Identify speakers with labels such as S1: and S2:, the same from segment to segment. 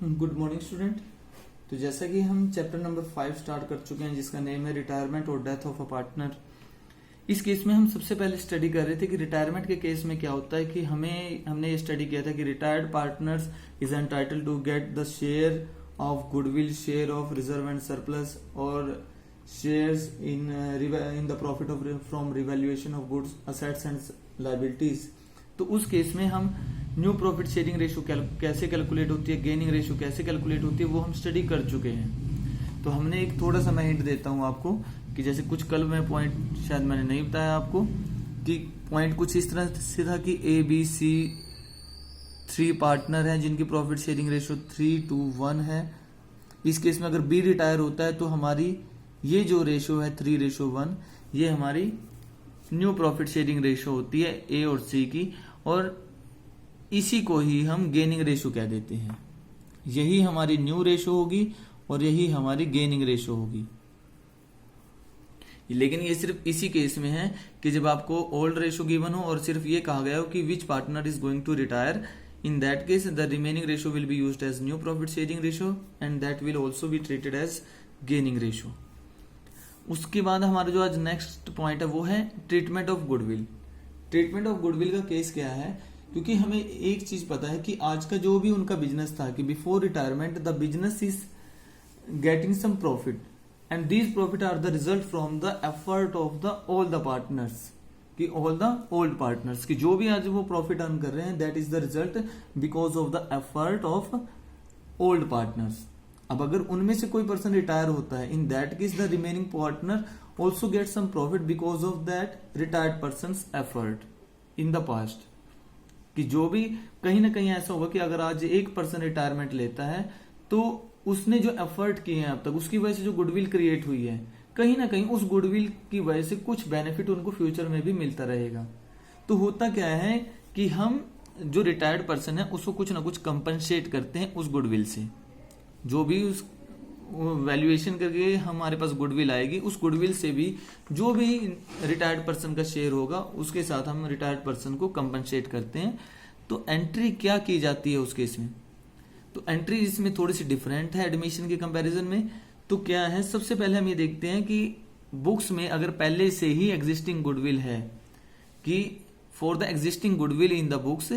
S1: Good morning student. तो जैसा कि हम चैप्टर नंबर 5 स्टार्ट कर चुके हैं जिसका नेम है रिटायरमेंट और डेथ ऑफ अ पार्टनर। इस केस में हम सबसे पहले स्टडी कर रहे थे कि रिटायरमेंट के केस में क्या होता है कि हमने ये स्टडी किया था कि retired partners is entitled to get the share of goodwill, share of reserve and surplus और shares in the profit of from revaluation of goods, assets and liabilities. तो उस केस में हम न्यू प्रॉफिट शेयरिंग रेशियो कैसे calculate होती है, gaining ratio कैसे calculate होती है, वो हम स्टडी कर चुके हैं। तो हमने एक थोड़ा सा मैं हिंट देता हूं आपको कि जैसे कुछ कल में पॉइंट शायद मैंने नहीं बताया आपको कि पॉइंट कुछ इस तरह से था कि ए बी सी 3 पार्टनर हैं जिनकी प्रॉफिट शेयरिंग रेशियो 3:1 है। इस केस में अगर बी रिटायर होता है तो हमारी ये जो रेशियो है 3:1 ये हमारी न्यू प्रॉफिट शेयरिंग रेशियो होती है ए और सी की, और इसी को ही हम गेनिंग रेशियो कह देते हैं। यही हमारी न्यू रेशियो होगी और यही हमारी गेनिंग रेशियो होगी। लेकिन ये सिर्फ इसी केस में है कि जब आपको ओल्ड रेशियो गिवन हो और सिर्फ ये कहा गया हो कि which partner is going to retire, in that case the remaining ratio will be used as new profit sharing ratio and that will also be treated as gaining ratio. उसके बाद हमारा जो आज नेक्स्ट पॉइंट है वो है treatment of goodwill. Treatment of goodwill का case क्या है, क्योंकि हमें एक चीज पता है कि आज का जो भी उनका बिजनेस था कि before retirement the business is getting some profit and these profit are the result from the effort of the all the partners, कि ऑल द ओल्ड पार्टनर्स की जो भी आज वो प्रॉफिट अर्न कर रहे हैं that is the result because of the effort of old partners. अब अगर उनमें से कोई पर्सन रिटायर होता है, in that case the remaining partner also get some profit because of that retired person effort in the past. कि जो भी कहीं ना कहीं ऐसा होगा कि अगर आज एक पर्सन रिटायरमेंट लेता है तो उसने जो एफर्ट किए हैं अब तक उसकी वजह से जो गुडविल क्रिएट हुई है, कहीं ना कहीं उस गुडविल की वजह से कुछ बेनिफिट उनको फ्यूचर में भी मिलता रहेगा। तो होता क्या है कि हम जो रिटायर्ड पर्सन है उसको कुछ ना कुछ कंपनसेट करते हैं उस गुडविल से। जो भी उस वैल्यूएशन करके हमारे पास गुडविल आएगी, उस गुडविल से भी जो भी रिटायर्ड पर्सन का शेयर होगा उसके साथ हम रिटायर्ड पर्सन को कंपनसेट करते हैं। तो एंट्री क्या की जाती है उस केस में, तो एंट्री इसमें थोड़ी सी डिफरेंट है एडमिशन के कंपैरिजन में। तो क्या है, सबसे पहले हम ये देखते हैं कि बुक्स में अगर पहले से ही एग्जिस्टिंग गुडविल है कि for the existing goodwill in the books,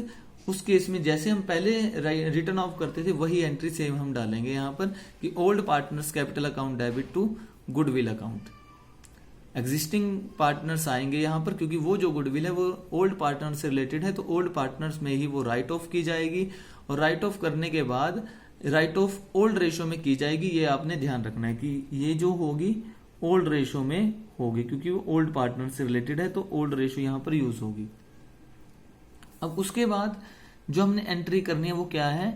S1: उस केस में जैसे हम पहले रिटर्न ऑफ करते थे वही एंट्री सेम हम डालेंगे यहाँ पर कि old partners capital account debit to goodwill account. Existing partners आएंगे यहाँ पर क्योंकि वो जो गुडविल है वो ओल्ड पार्टनर से रिलेटेड है, तो ओल्ड पार्टनर्स में ही वो राइट ऑफ की जाएगी और राइट ऑफ करने के बाद राइट ऑफ ओल्ड रेशियो में की जाएगी। ये आपने ध्यान रखना है कि ये जो होगी ओल्ड रेशियो में होगी क्योंकि वो ओल्ड पार्टनर से रिलेटेड है, तो ओल्ड रेशियो यहाँ पर यूज होगी। अब उसके बाद जो हमने एंट्री करनी है वो क्या है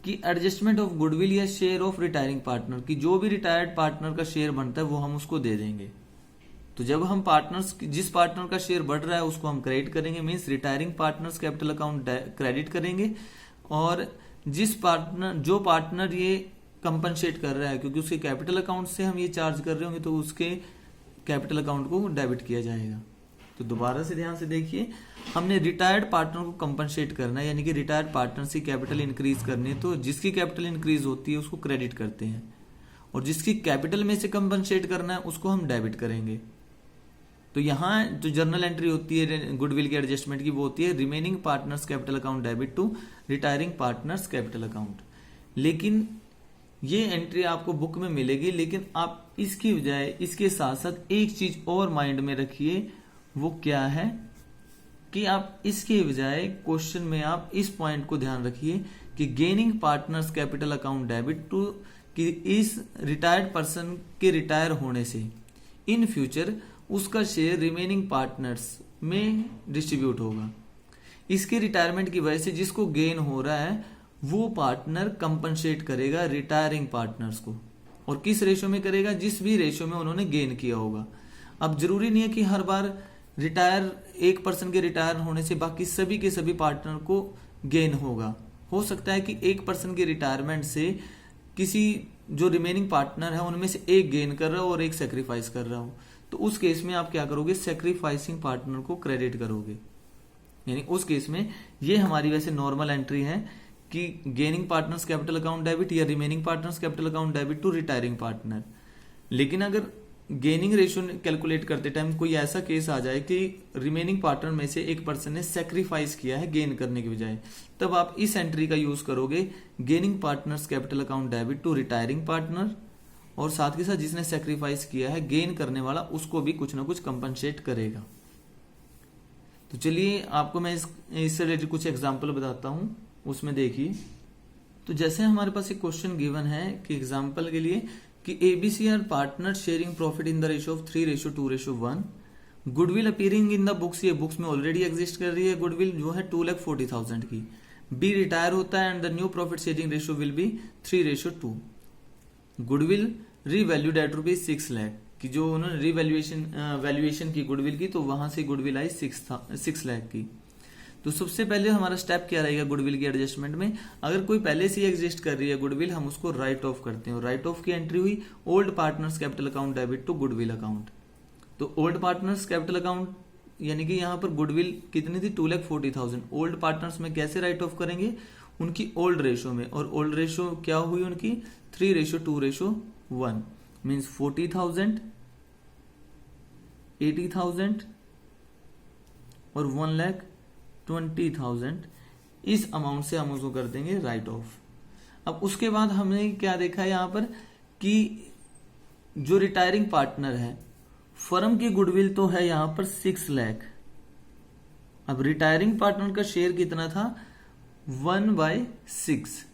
S1: कि एडजस्टमेंट ऑफ गुडविल या शेयर ऑफ रिटायरिंग पार्टनर, की जो भी रिटायर्ड पार्टनर का शेयर बनता है वो हम उसको दे देंगे। तो जब हम पार्टनर्स जिस पार्टनर का शेयर बढ़ रहा है उसको हम क्रेडिट करेंगे, means retiring partners capital account credit करेंगे, और जिस पार्टनर जो पार्टनर ये कंपनसेट कर रहा है क्योंकि उसके कैपिटल अकाउंट से हम ये चार्ज कर रहे होंगे तो उसके कैपिटल अकाउंट को डेबिट किया जाएगा। तो दोबारा से ध्यान से देखिए, हमने रिटायर्ड पार्टनर को कंपनसेट करना है, यानी कि रिटायर्ड पार्टनर से कैपिटल इंक्रीज करनी है, तो जिसकी कैपिटल इंक्रीज होती है उसको क्रेडिट करते हैं और जिसकी कैपिटल में से कंपनसेट करना है उसको हम डेबिट करेंगे। तो यहाँ जो जर्नल एंट्री होती है गुडविल के एडजस्टमेंट की वो होती है remaining partners capital account debit to retiring partners capital account. लेकिन ये एंट्री आपको बुक में मिलेगी, लेकिन आप इसकी बजाय इसके साथ साथ एक चीज और माइंड में रखिए, वो क्या है कि आप इसके बजाय क्वेश्चन में आप इस पॉइंट को ध्यान रखिए कि gaining partners capital account debit to, कि इस रिटायर्ड पर्सन के रिटायर होने से इन फ्यूचर उसका शेयर रिमेनिंग पार्टनर्स में डिस्ट्रीब्यूट होगा। इसके रिटायरमेंट की वजह से जिसको गेन हो रहा है वो पार्टनर कंपनसेट करेगा रिटायरिंग पार्टनर्स को, और किस रेशियो में करेगा, जिस भी रेशियो में उन्होंने गेन किया होगा। अब जरूरी नहीं है कि हर बार एक पर्सन के रिटायर होने से बाकी सभी के सभी पार्टनर को गेन होगा। हो सकता है कि एक पर्सन के रिटायरमेंट से किसी जो रिमेनिंग पार्टनर है उनमें से एक गेन कर रहा हो और एक सेक्रीफाइस कर रहा हो, तो उस केस में आप क्या करोगे, सेक्रीफाइसिंग पार्टनर को क्रेडिट करोगे। यानी उस केस में ये हमारी वैसे नॉर्मल एंट्री है कि gaining partners capital account debit या remaining partners capital account debit to retiring partner. लेकिन अगर गेनिंग रेशियो कैलकुलेट करते टाइम कोई ऐसा केस आ जाए कि रिमेनिंग पार्टनर में से एक पर्सन ने सेक्रीफाइस किया है गेन करने के बजाय, तब आप इस एंट्री का यूज करोगे gaining partners capital account debit to retiring partner, और साथ के साथ जिसने सेक्रीफाइस किया है गेन करने वाला उसको भी कुछ ना कुछ कंपनसेट करेगा। तो चलिए आपको मैं इससे रिलेटेड कुछ एग्जाम्पल बताता हूं, उसमें देखिए। तो जैसे हमारे पास एक क्वेश्चन गिवन है कि एग्जाम्पल के लिए कि ABC are partner sharing profit in the ratio of 3:2:1। Goodwill appearing in the books, ये बुक्स में ऑलरेडी एग्जिस्ट कर रही है गुडविल जो है 2,40,000 की। बी रिटायर होता है and the new profit sharing ratio will be 3:2। Goodwill revalued at ₹6 lakh की, जो उन्होंने वैल्यूएशन की गुडविल की, तो वहां से गुडविल आई 6 लाख की। तो सबसे पहले हमारा स्टेप क्या रहेगा गुडविल की एडजस्टमेंट में, अगर कोई पहले से ही एग्जिस्ट कर रही है गुडविल, हम उसको राइट ऑफ करते हैं। राइट ऑफ की एंट्री हुई old partners capital account debit to goodwill account. तो ओल्ड पार्टनर्स कैपिटल अकाउंट यानी कि यहाँ पर गुडविल कितनी थी 2,40,000। ओल्ड पार्टनर्स में कैसे राइट ऑफ करेंगे, उनकी ओल्ड रेशो में, और ओल्ड रेशो क्या हुई उनकी 3:2:1 मीन्स 40,000, 80,000 और 1,20,000। इस अमाउंट से हम उसको कर देंगे राइट ऑफ। अब उसके बाद हमने क्या देखा है यहां पर कि जो रिटायरिंग पार्टनर है, फर्म की गुडविल तो है यहां पर 6 लाख। अब रिटायरिंग पार्टनर का शेयर कितना था 1/6,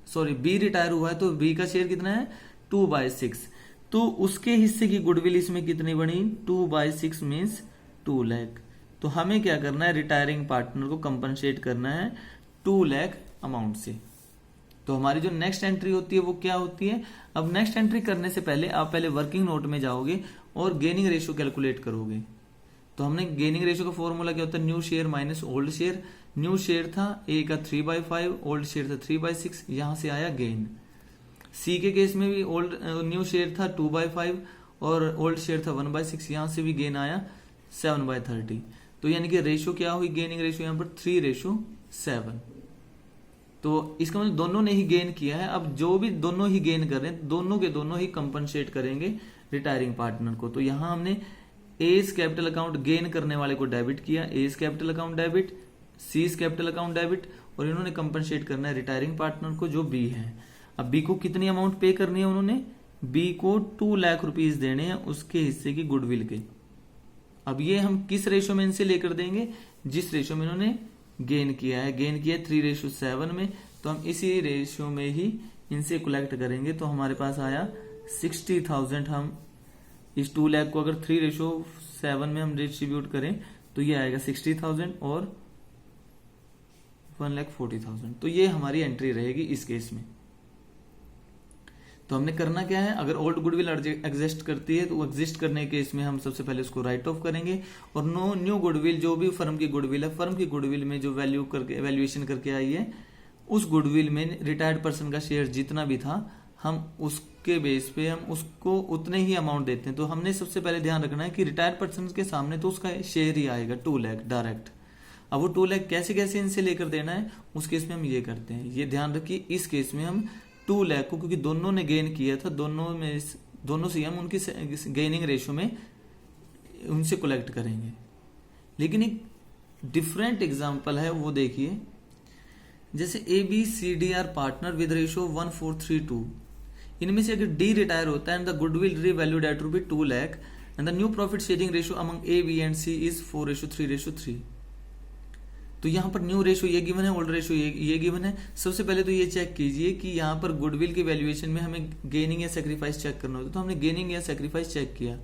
S1: सॉरी बी रिटायर हुआ है तो बी का शेयर कितना है 2/6, तो उसके हिस्से की गुडविल इसमें कितनी बनी 2/6 मीन्स 2 लाख। तो हमें क्या करना है, रिटायरिंग पार्टनर को कंपनसेट करना है 2 लाख अमाउंट से। तो हमारी जो नेक्स्ट एंट्री होती है वो क्या होती है, अब नेक्स्ट एंट्री करने से पहले आप पहले वर्किंग नोट में जाओगे और गेनिंग रेशियो कैलकुलेट करोगे। तो हमने गेनिंग रेशियो का फॉर्मूला क्या होता है, new share minus old share. New share था ए का 3/5, ओल्ड शेयर था 3/6, यहां से आया गेन। सी के केस में भी न्यू शेयर था 2/5 और ओल्ड शेयर था 1/6, यहां से भी गेन आया 7/30। तो यानी कि रेशियो क्या हुई, गेनिंग रेशियो यहां पर 3:7। तो इसका मतलब दोनों ने ही गेन किया है। अब जो भी दोनों ही गेन कर रहे हैं, दोनों के दोनों ही कंपनसेट करेंगे रिटायरिंग पार्टनर को। तो यहां हमने एज कैपिटल अकाउंट गेन करने वाले को डेबिट किया, A's capital account debit, C's capital account debit, और इन्होंने कंपनसेट करना है रिटायरिंग पार्टनर को जो बी है। अब बी को कितनी अमाउंट पे करनी है, उन्होंने बी को 2 लाख रुपीज देने हैं उसके हिस्से की गुडविल के। अब ये हम किस रेशो में इनसे लेकर देंगे, जिस रेशो में इन्होंने गेन किया है, गेन किया है 3:7 में, तो हम इसी रेशियो में ही इनसे कलेक्ट करेंगे। तो हमारे पास आया 60,000। हम इस 2 लाख को अगर 3:7 में हम डिस्ट्रीब्यूट करें तो ये आएगा 60,000 और 1,40,000। तो ये हमारी एंट्री रहेगी इस केस में। तो हमने करना क्या है, अगर ओल्ड गुडविल एग्जिस्ट करती है तो एग्जिस्ट करने के केस में हम सबसे पहले उसको राइट ऑफ करेंगे, और न्यू गुडविल जो भी फर्म की गुडविल है, फर्म की गुडविल में जो वैल्यूएशन करके आई है, उस गुडविल में रिटायर्ड पर्सन का शेयर जितना भी था, हम उसके बेस पे हम उसको उतने ही अमाउंट देते हैं। तो हमने सबसे पहले ध्यान रखना है कि रिटायर्ड पर्सन के सामने तो उसका शेयर ही आएगा 2 लाख डायरेक्ट। अब वो 2 लाख कैसे कैसे इनसे लेकर देना है, उस केस में हम ये करते हैं। ये ध्यान रखिए, इस केस में हम 2 लाख को, क्योंकि दोनों ने गेन किया था, दोनों से हम उनकी गेनिंग रेशियो में उनसे कलेक्ट करेंगे। लेकिन एक डिफरेंट एग्जांपल है, वो देखिए। जैसे ABCD are partner with ratio 1:4:3:2। इनमें से अगर डी रिटायर होता है and the goodwill revalued at ₹2 lakh and the new profit sharing ratio among A, B and C is 4:3:3। तो यहां पर न्यू रेशियो ये गिवन है, ओल्ड रेशियो ये गिवन है। सबसे पहले तो ये चेक कीजिए कि यहां पर गुडविल की वैल्यूएशन में हमें गेनिंग या सेक्रीफाइस चेक करना होता है। तो हमने गेनिंग या सेक्रीफाइस चेक किया।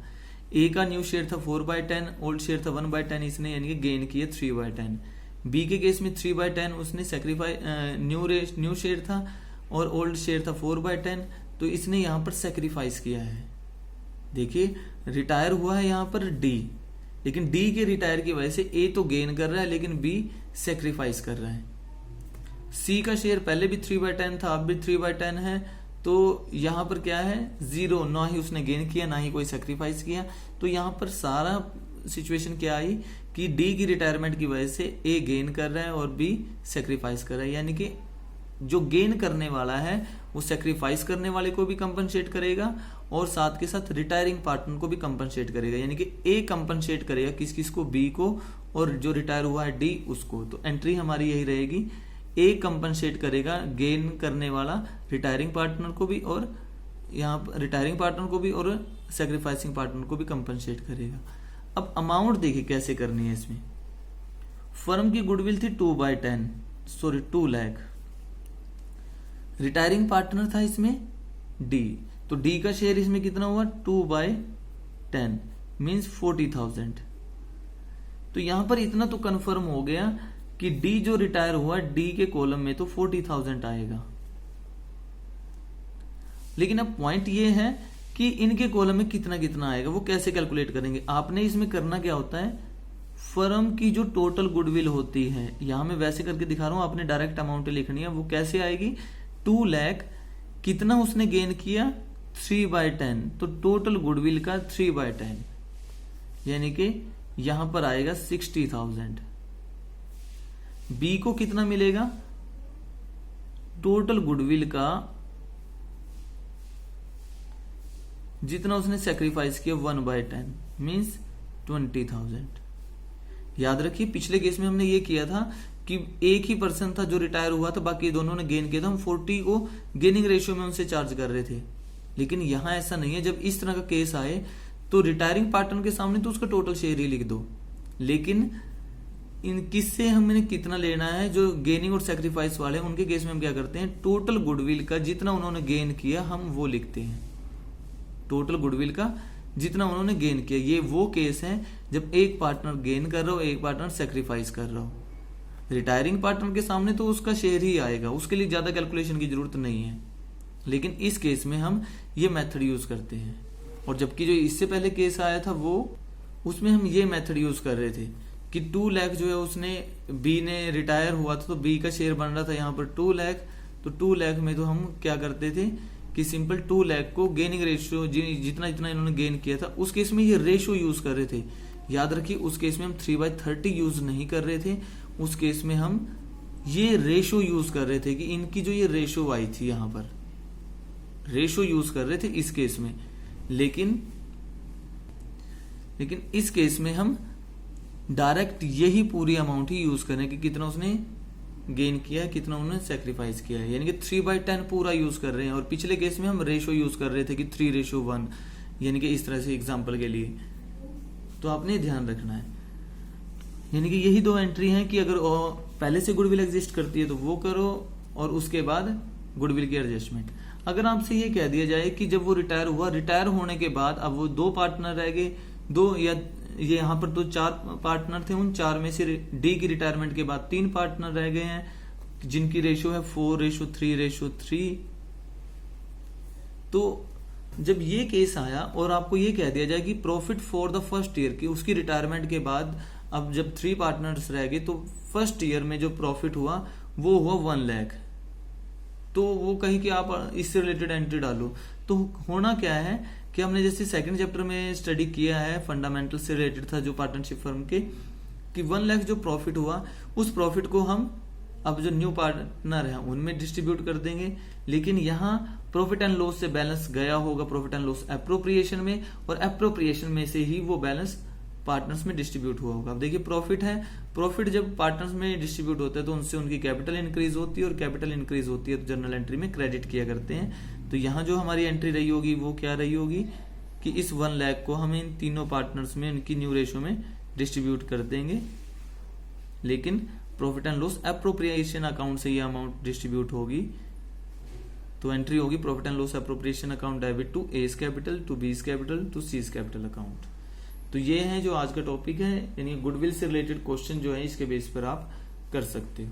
S1: ए का न्यू शेयर था 4/10, ओल्ड शेयर था 1/10, इसने यानी कि गेन किया 3/10। बी के केस में 3/10 उसने सेक्रीफाइस न्यू शेयर था और ओल्ड शेयर था 4/10, तो इसने यहां पर सेक्रीफाइस किया है। देखिए रिटायर हुआ है यहां पर डी, लेकिन डी के रिटायर की वजह से ए तो गेन कर रहा है लेकिन बी सेक्रीफाइस कर रहा है। सी का शेयर पहले भी 3/10 था, अब भी 3/10 है, तो यहां पर क्या है 0, ना ही उसने गेन किया ना ही कोई सेक्रीफाइस किया। तो यहां पर सारा सिचुएशन क्या आई कि डी की रिटायरमेंट की वजह से ए गेन कर रहा है और बी सेक्रीफाइस कर रहा है, यानी कि जो गेन करने वाला है वो सेक्रीफाइस करने वाले को भी कंपनसेट करेगा और साथ के साथ रिटायरिंग पार्टनर को भी कंपनसेट करेगा, यानी कि ए कंपनसेट करेगा किस किस को, बी को, और जो रिटायर हुआ है डी उसको। तो एंट्री हमारी यही रहेगी, ए कंपनसेट करेगा गेन करने वाला रिटायरिंग पार्टनर को भी, और यहाँ पर रिटायरिंग पार्टनर को भी और सेक्रीफाइसिंग पार्टनर को भी कंपनसेट करेगा। अब अमाउंट देखिए कैसे करनी है इसमें। फर्म की गुडविल थी 2 लाख, रिटायरिंग पार्टनर था इसमें डी, तो डी का शेयर इसमें कितना हुआ 2/10 मीन्स 40,000। तो यहां पर इतना तो कंफर्म हो गया कि डी जो रिटायर हुआ डी के कॉलम में तो 40,000 आएगा। लेकिन अब पॉइंट ये है कि इनके कॉलम में कितना कितना आएगा, वो कैसे कैलकुलेट करेंगे। आपने इसमें करना क्या होता है, फर्म की जो टोटल गुडविल होती है, यहां मैं वैसे करके दिखा रहा हूं, आपने डायरेक्ट अमाउंट लिखनी है। वो कैसे आएगी, 2 लाख कितना उसने गेन किया 3/10, तो टोटल गुडविल का 3/10 यानी कि यहां पर आएगा 60,000। बी को कितना मिलेगा, टोटल गुडविल का जितना उसने सेक्रीफाइस किया 1/10 मीन्स 20,000। याद रखिए पिछले केस में हमने ये किया था कि एक ही पर्सन था जो रिटायर हुआ था, बाकी दोनों ने गेन किया था, हम 40 को गेनिंग रेशियो में उनसे चार्ज कर रहे थे। लेकिन यहां ऐसा नहीं है, जब इस तरह का केस आए तो रिटायरिंग पार्टनर के सामने तो उसका टोटल शेयर ही लिख दो, लेकिन इन किससे हमने कितना लेना है, जो गेनिंग और सेक्रीफाइस वाले उनके केस में हम क्या करते हैं, टोटल गुडविल का जितना उन्होंने गेन किया हम वो लिखते हैं, टोटल गुडविल का जितना उन्होंने गेन किया। ये वो केस है जब एक पार्टनर गेन कर रहा हो, एक पार्टनर सेक्रीफाइस कर रहा हो। रिटायरिंग पार्टनर के सामने तो उसका शेयर ही आएगा, उसके लिए ज्यादा कैलकुलेशन की जरूरत नहीं है। लेकिन इस केस में हम ये मेथड यूज करते हैं, और जबकि जो इससे पहले केस आया था वो उसमें हम ये मेथड यूज कर रहे थे कि 2 लाख जो है उसने बी ने रिटायर हुआ था तो बी का शेयर बन रहा था यहाँ पर 2 लाख, तो 2 लाख में तो हम क्या करते थे कि सिंपल 2 लाख को गेनिंग रेशियो जितना जितना इन्होंने गेन किया था उस केस में ये रेशियो यूज कर रहे थे। याद रखिए उस केस में हम 3/30 यूज नहीं कर रहे थे, उस केस में हम ये रेशियो यूज कर रहे थे कि इनकी जो ये रेशियो आई थी यहां पर रेशियो यूज कर रहे थे इस केस में। लेकिन इस केस में हम डायरेक्ट यही पूरी अमाउंट ही यूज करें कि कितना उसने गेन किया है, कितना उन्होंने सेक्रीफाइस किया है, यानी कि 3/10 पूरा यूज कर रहे हैं। और पिछले केस में हम रेशियो यूज कर रहे थे कि 3:1, यानी कि इस तरह से एग्जांपल के लिए। तो आपने ध्यान रखना है, यानी कि यही 2 एंट्री हैं कि अगर पहले से गुडविल एग्जिस्ट करती है तो वो करो, और उसके बाद गुडविल की एडजस्टमेंट। अगर आपसे ये कह दिया जाए कि जब वो रिटायर हुआ, रिटायर होने के बाद अब वो 2 पार्टनर रह गए, 2 या ये यहाँ पर तो 4 पार्टनर थे, उन 4 में से डी की रिटायरमेंट के बाद 3 पार्टनर रह गए हैं जिनकी रेशियो है 4:3:3। तो जब ये केस आया और आपको ये कह दिया जाए कि profit for the first year की उसकी रिटायरमेंट के बाद अब जब 3 पार्टनर्स रह गए तो फर्स्ट ईयर में जो प्रॉफिट हुआ वो हुआ 1 लाख, तो वो कहीं कि आप इससे रिलेटेड एंट्री डालो। तो होना क्या है कि हमने जैसे सेकंड चैप्टर में स्टडी किया है, फंडामेंटल से रिलेटेड था जो पार्टनरशिप फर्म के, कि 1 लाख जो प्रॉफिट हुआ उस प्रॉफिट को हम अब जो न्यू पार्टनर है उनमें डिस्ट्रीब्यूट कर देंगे। लेकिन यहाँ प्रॉफिट एंड लॉस से बैलेंस गया होगा प्रॉफिट एंड लॉस एप्रोप्रिएशन में, और एप्रोप्रिएशन में से ही वो बैलेंस पार्टनर्स में डिस्ट्रीब्यूट हुआ होगा। अब देखिए प्रॉफिट है, प्रॉफिट जब पार्टनर्स में डिस्ट्रीब्यूट होता है तो उनसे उनकी कैपिटल इंक्रीज होती है, और कैपिटल इंक्रीज होती है तो जर्नल एंट्री में क्रेडिट किया करते हैं। तो यहाँ जो हमारी एंट्री रही होगी वो क्या रही होगी कि इस 1 लाख को हम इन तीनों पार्टनर्स में इनकी न्यू रेशियो में डिस्ट्रीब्यूट कर देंगे। लेकिन profit and loss appropriation account से ये अमाउंट डिस्ट्रीब्यूट होगी, तो एंट्री होगी profit and loss appropriation account debit to A's capital, to B's capital, to c's capital account. तो ये है जो आज का टॉपिक है, यानी गुडविल से रिलेटेड क्वेश्चन जो है इसके बेस पर आप कर सकते हो।